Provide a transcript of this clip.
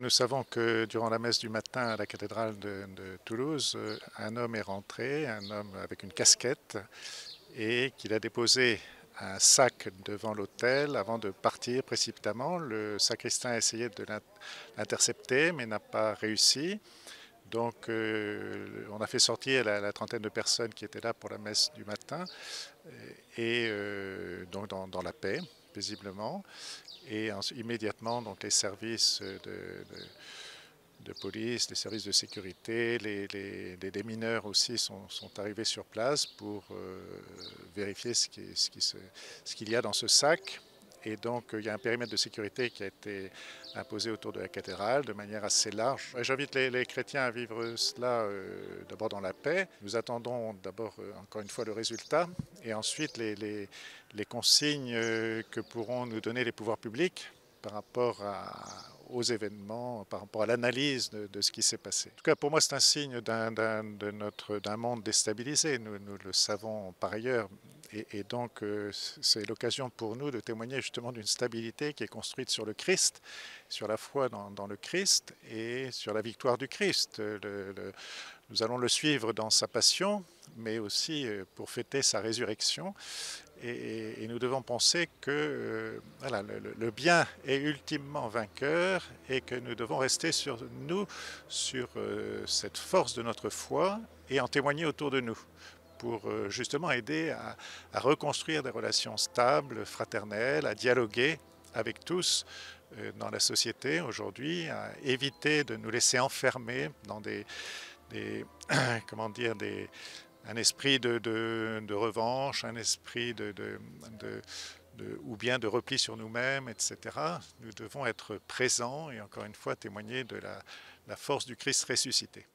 Nous savons que durant la messe du matin à la cathédrale de Toulouse, un homme est rentré, un homme avec une casquette, et qu'il a déposé un sac devant l'autel avant de partir précipitamment. Le sacristain a essayé de l'intercepter mais n'a pas réussi. Donc on a fait sortir la trentaine de personnes qui étaient là pour la messe du matin, et donc dans la paix, paisiblement. Et immédiatement, donc, les services de police, les services de sécurité, les démineurs aussi sont arrivés sur place pour vérifier ce qu'il y a dans ce sac. Et donc, il y a un périmètre de sécurité qui a été imposé autour de la cathédrale de manière assez large. J'invite les chrétiens à vivre cela d'abord dans la paix. Nous attendons d'abord, encore une fois, le résultat, et ensuite les consignes que pourront nous donner les pouvoirs publics par rapport aux événements, par rapport à l'analyse de ce qui s'est passé. En tout cas, pour moi, c'est un signe d'un monde déstabilisé. Nous le savons par ailleurs. Et donc, c'est l'occasion pour nous de témoigner justement d'une stabilité qui est construite sur le Christ, sur la foi dans le Christ et sur la victoire du Christ. Nous allons le suivre dans sa passion, mais aussi pour fêter sa résurrection. Et nous devons penser que voilà, le bien est ultimement vainqueur, et que nous devons rester sur cette force de notre foi et en témoigner autour de nous pour justement aider à reconstruire des relations stables, fraternelles, à dialoguer avec tous dans la société aujourd'hui, à éviter de nous laisser enfermer dans comment dire, un esprit de revanche, un esprit ou bien de repli sur nous-mêmes, etc. Nous devons être présents et encore une fois témoigner de la force du Christ ressuscité.